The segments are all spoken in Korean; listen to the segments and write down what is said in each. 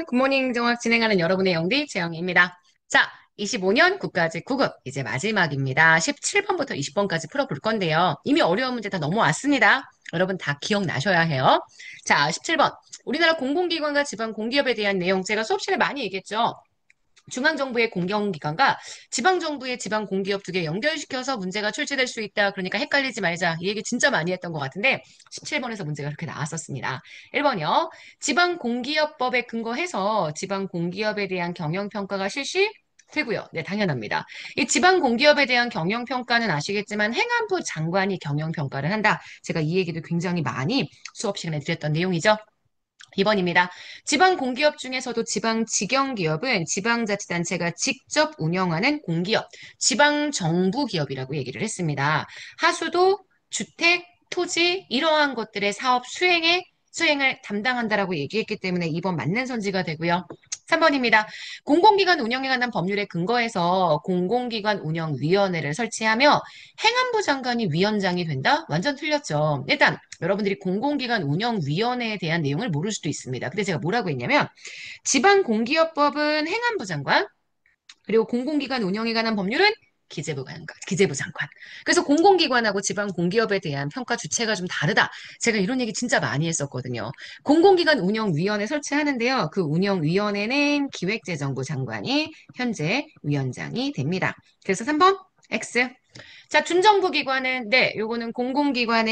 굿모닝 정확 진행하는 여러분의 영디 최영희입니다. 자, 25년 국가직 9급 이제 마지막입니다. 17번부터 20번까지 풀어볼 건데요. 이미 어려운 문제 다 넘어왔습니다. 여러분 다 기억나셔야 해요. 자, 17번. 우리나라 공공기관과 지방공기업에 대한 내용 제가 수업 시간에 많이 얘기했죠. 중앙정부의 공공기관과 지방정부의 지방공기업 두 개 연결시켜서 문제가 출제될 수 있다. 그러니까 헷갈리지 말자. 이 얘기 진짜 많이 했던 것 같은데 17번에서 문제가 그렇게 나왔었습니다. 1번이요. 지방공기업법에 근거해서 지방공기업에 대한 경영평가가 실시되고요. 네, 당연합니다. 이 지방공기업에 대한 경영평가는 아시겠지만 행안부 장관이 경영평가를 한다. 제가 이 얘기도 굉장히 많이 수업 시간에 드렸던 내용이죠. 2번입니다. 지방 공기업 중에서도 지방 직영기업은 지방자치단체가 직접 운영하는 공기업, 지방정부기업이라고 얘기를 했습니다. 하수도, 주택, 토지 이러한 것들의 사업 수행을 담당한다라고 얘기했기 때문에 2번 맞는 선지가 되고요. 3번입니다. 공공기관 운영에 관한 법률에 근거해서 공공기관 운영위원회를 설치하며 행안부 장관이 위원장이 된다? 완전 틀렸죠. 일단 여러분들이 공공기관 운영위원회에 대한 내용을 모를 수도 있습니다. 근데 제가 뭐라고 했냐면 지방공기업법은 행안부 장관, 그리고 공공기관 운영에 관한 법률은 기재부 장관. 그래서 공공기관하고 지방공기업에 대한 평가 주체가 좀 다르다. 제가 이런 얘기 진짜 많이 했었거든요. 공공기관 운영위원회 설치하는데요. 그 운영위원회는 기획재정부 장관이 현재 위원장이 됩니다. 그래서 3번 X. 자, 준정부 기관은, 네, 요거는 공공기관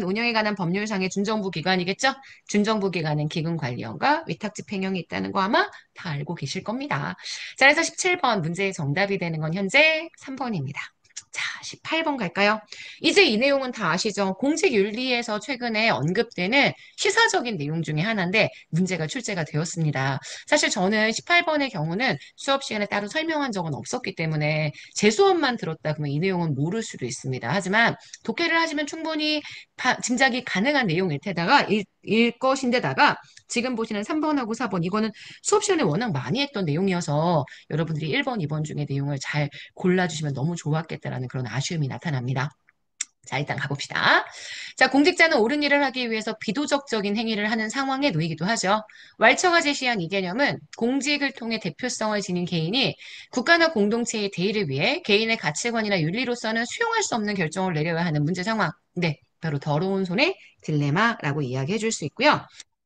운영에 관한 법률상의 준정부 기관이겠죠? 준정부 기관은 기금관리원과 위탁집행령이 있다는 거 아마 다 알고 계실 겁니다. 자, 그래서 17번 문제의 정답이 되는 건 현재 3번입니다. 자, 18번 갈까요? 이제 이 내용은 다 아시죠? 공직윤리에서 최근에 언급되는 시사적인 내용 중에 하나인데 문제가 출제가 되었습니다. 사실 저는 18번의 경우는 수업 시간에 따로 설명한 적은 없었기 때문에 제 수업만 들었다 그러면 이 내용은 모를 수도 있습니다. 하지만 독해를 하시면 충분히 짐작이 가능한 내용일 테다가 일 것인데다가 지금 보시는 3번하고 4번 이거는 수업 시간에 워낙 많이 했던 내용이어서 여러분들이 1번, 2번 중에 내용을 잘 골라주시면 너무 좋았겠다라는 그런 아쉬움이 나타납니다. 자, 일단 가봅시다. 자, 공직자는 옳은 일을 하기 위해서 비도덕적인 행위를 하는 상황에 놓이기도 하죠. 왈처가 제시한 이 개념은 공직을 통해 대표성을 지닌 개인이 국가나 공동체의 대의를 위해 개인의 가치관이나 윤리로서는 수용할 수 없는 결정을 내려야 하는 문제 상황. 네, 바로 더러운 손의 딜레마라고 이야기해 줄 수 있고요.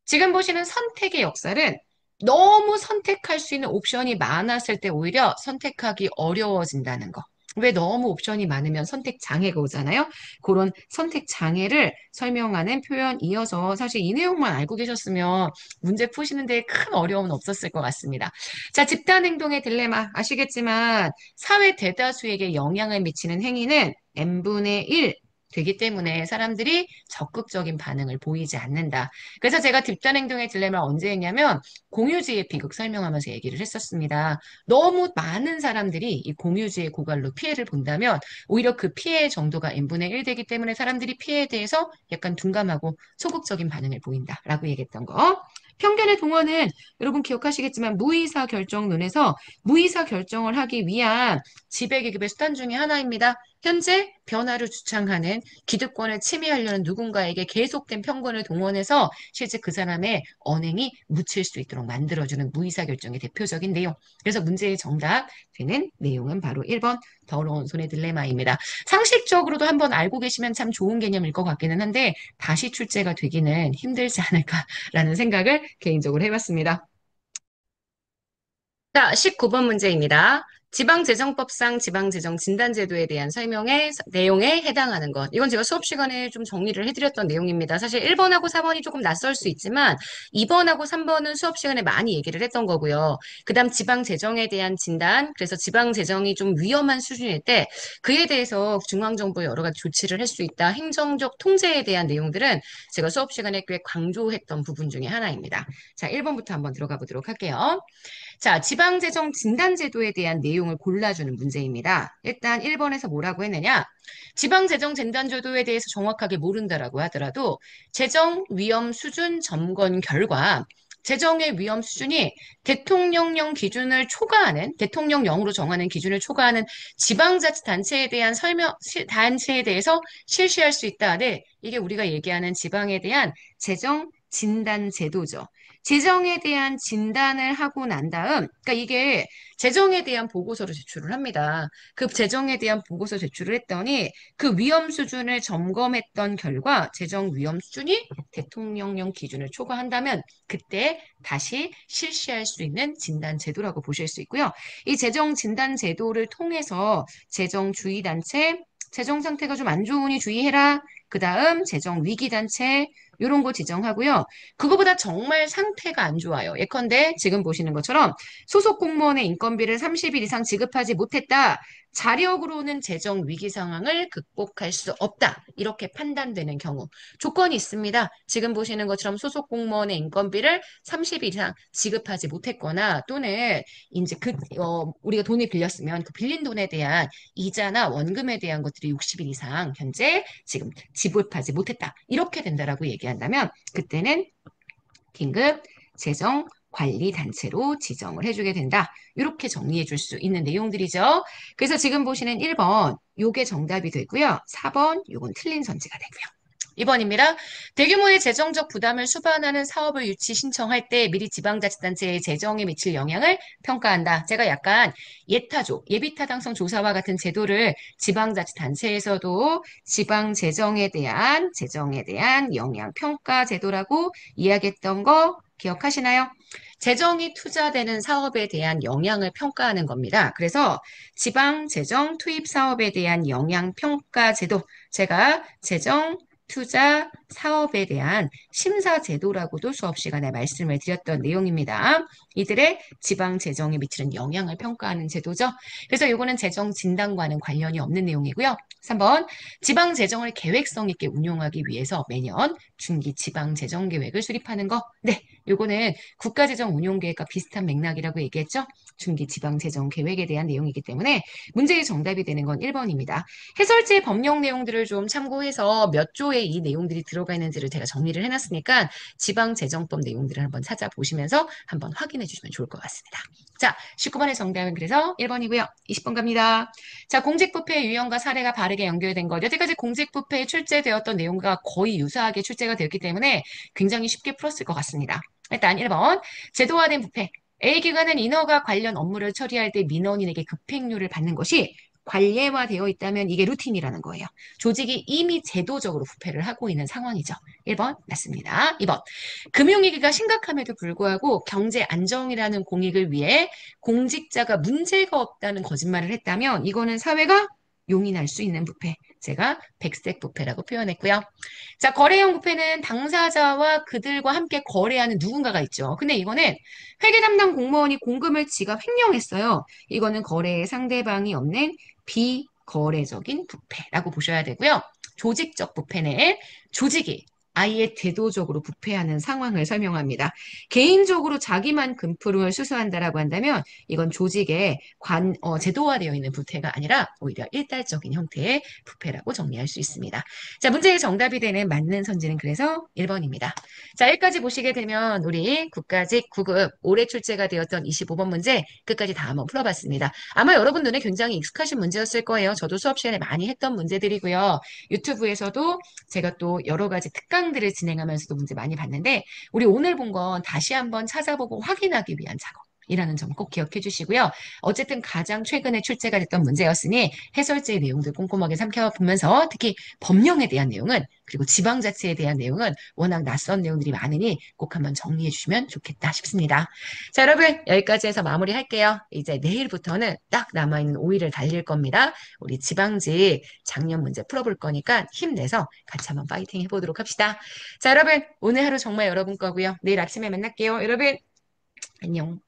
지금 보시는 선택의 역설은 너무 선택할 수 있는 옵션이 많았을 때 오히려 선택하기 어려워진다는 거. 왜 너무 옵션이 많으면 선택 장애가 오잖아요. 그런 선택 장애를 설명하는 표현이어서 사실 이 내용만 알고 계셨으면 문제 푸시는데 큰 어려움은 없었을 것 같습니다. 자, 집단 행동의 딜레마 아시겠지만 사회 대다수에게 영향을 미치는 행위는 n분의 1 되기 때문에 사람들이 적극적인 반응을 보이지 않는다. 그래서 제가 집단 행동의 딜레마를 언제 했냐면 공유주의 비극 설명하면서 얘기를 했었습니다. 너무 많은 사람들이 이 공유주의 고갈로 피해를 본다면 오히려 그 피해의 정도가 n분의 1 되기 때문에 사람들이 피해에 대해서 약간 둔감하고 소극적인 반응을 보인다라고 얘기했던 거. 편견의 동원은 여러분 기억하시겠지만 무의사 결정론에서 무의사 결정을 하기 위한 지배계급의 수단 중에 하나입니다. 현재 변화를 주창하는 기득권을 침해하려는 누군가에게 계속된 편견을 동원해서 실제 그 사람의 언행이 묻힐 수 있도록 만들어주는 무의사결정의 대표적인 내용. 그래서 문제의 정답 되는 내용은 바로 1번 더러운 손의 딜레마입니다. 상식적으로도 한번 알고 계시면 참 좋은 개념일 것 같기는 한데 다시 출제가 되기는 힘들지 않을까라는 생각을 개인적으로 해봤습니다. 자, 19번 문제입니다. 지방재정법상 지방재정진단제도에 대한 설명의 내용에 해당하는 것. 이건 제가 수업 시간에 좀 정리를 해드렸던 내용입니다. 사실 1번하고 4번이 조금 낯설 수 있지만 2번하고 3번은 수업 시간에 많이 얘기를 했던 거고요. 그다음 지방재정에 대한 진단, 그래서 지방재정이 좀 위험한 수준일 때 그에 대해서 중앙정부 여러 가지 조치를 할 수 있다. 행정적 통제에 대한 내용들은 제가 수업 시간에 꽤 강조했던 부분 중에 하나입니다. 자, 1번부터 한번 들어가 보도록 할게요. 자, 지방재정 진단제도에 대한 내용을 골라주는 문제입니다. 일단 1번에서 뭐라고 했느냐? 지방재정 진단제도에 대해서 정확하게 모른다라고 하더라도 재정 위험 수준 점검 결과 재정의 위험 수준이 대통령령 기준을 초과하는, 대통령령으로 정하는 기준을 초과하는 지방자치단체에 대한 단체에 대해서 실시할 수 있다. 네, 이게 우리가 얘기하는 지방에 대한 재정 진단 제도죠. 재정에 대한 진단을 하고 난 다음, 그러니까 이게 재정에 대한 보고서를 제출을 합니다. 그 재정에 대한 보고서 제출을 했더니 그 위험 수준을 점검했던 결과 재정 위험 수준이 대통령령 기준을 초과한다면 그때 다시 실시할 수 있는 진단 제도라고 보실 수 있고요. 이 재정 진단 제도를 통해서 재정 주의 단체, 재정 상태가 좀 안 좋으니 주의해라. 그 다음 재정 위기 단체 이런 거 지정하고요. 그거보다 정말 상태가 안 좋아요. 예컨대 지금 보시는 것처럼 소속 공무원의 인건비를 30일 이상 지급하지 못했다. 자력으로는 재정 위기 상황을 극복할 수 없다. 이렇게 판단되는 경우 조건이 있습니다. 지금 보시는 것처럼 소속 공무원의 인건비를 30일 이상 지급하지 못했거나 또는 이제 우리가 돈을 빌렸으면 그 빌린 돈에 대한 이자나 원금에 대한 것들이 60일 이상 현재 지금 지불하지 못했다. 이렇게 된다라고 얘기한다면 그때는 긴급 재정 관리 단체로 지정을 해주게 된다. 이렇게 정리해 줄 수 있는 내용들이죠. 그래서 지금 보시는 1번, 요게 정답이 되고요. 4번, 요건 틀린 선지가 되고요. 2번입니다. 대규모의 재정적 부담을 수반하는 사업을 유치 신청할 때 미리 지방자치단체의 재정에 미칠 영향을 평가한다. 제가 약간 예타조, 예비타당성 조사와 같은 제도를 지방자치단체에서도 재정에 대한 영향 평가 제도라고 이야기했던 거 기억하시나요? 재정이 투자되는 사업에 대한 영향을 평가하는 겁니다. 그래서 지방 재정 투입 사업에 대한 영향 평가 제도, 제가 재정 투자 사업에 대한 심사 제도라고도 수업 시간에 말씀을 드렸던 내용입니다. 이들의 지방 재정에 미치는 영향을 평가하는 제도죠. 그래서 이거는 재정 진단과는 관련이 없는 내용이고요. 3번, 지방 재정을 계획성 있게 운용하기 위해서 매년 중기 지방 재정 계획을 수립하는 거. 네, 요거는 국가재정 운용계획과 비슷한 맥락이라고 얘기했죠. 중기 지방 재정 계획에 대한 내용이기 때문에 문제의 정답이 되는 건 1번입니다. 해설지의 법령 내용들을 좀 참고해서 몇 조에 이 내용들이 들어가 있는지를 제가 정리를 해놨으니까 지방재정법 내용들을 한번 찾아보시면서 한번 확인해 주시면 좋을 것 같습니다. 자, 19번의 정답은 그래서 1번이고요. 20번 갑니다. 자, 공직부패의 유형과 사례가 바르게 연결된 것. 여태까지 공직부패에 출제되었던 내용과 거의 유사하게 출제가 되었기 때문에 굉장히 쉽게 풀었을 것 같습니다. 일단 1번, 제도화된 부패. A기관은 인허가 관련 업무를 처리할 때 민원인에게 급행료를 받는 것이 관례화되어 있다면 이게 루틴이라는 거예요. 조직이 이미 제도적으로 부패를 하고 있는 상황이죠. 1번 맞습니다. 2번 금융위기가 심각함에도 불구하고 경제 안정이라는 공익을 위해 공직자가 문제가 없다는 거짓말을 했다면 이거는 사회가 용인할 수 있는 부패. 제가 백색 부패라고 표현했고요. 자, 거래형 부패는 당사자와 그들과 함께 거래하는 누군가가 있죠. 근데 이거는 회계 담당 공무원이 공금을 지가 횡령했어요. 이거는 거래의 상대방이 없는 비거래적인 부패라고 보셔야 되고요. 조직적 부패는 조직이 아예 제도적으로 부패하는 상황을 설명합니다. 개인적으로 자기만 금품을 수수한다라고 한다면 이건 조직의 제도화되어 있는 부패가 아니라 오히려 일탈적인 형태의 부패라고 정리할 수 있습니다. 자, 문제의 정답이 되는 맞는 선지는 그래서 1번입니다. 자, 여기까지 보시게 되면 우리 국가직 9급 올해 출제가 되었던 25번 문제 끝까지 다 한번 풀어봤습니다. 아마 여러분 눈에 굉장히 익숙하신 문제였을 거예요. 저도 수업 시간에 많이 했던 문제들이고요. 유튜브에서도 제가 또 여러 가지 특강들을 진행하면서도 문제 많이 봤는데 우리 오늘 본 건 다시 한번 찾아보고 확인하기 위한 작업. 이라는 점 꼭 기억해 주시고요. 어쨌든 가장 최근에 출제가 됐던 문제였으니 해설지의 내용들 꼼꼼하게 살펴보면서 특히 법령에 대한 내용은 그리고 지방자치에 대한 내용은 워낙 낯선 내용들이 많으니 꼭 한번 정리해 주시면 좋겠다 싶습니다. 자, 여러분 여기까지 해서 마무리할게요. 이제 내일부터는 딱 남아있는 5일을 달릴 겁니다. 우리 지방직 작년 문제 풀어볼 거니까 힘내서 같이 한번 파이팅 해보도록 합시다. 자, 여러분 오늘 하루 정말 여러분 거고요. 내일 아침에 만날게요. 여러분 안녕.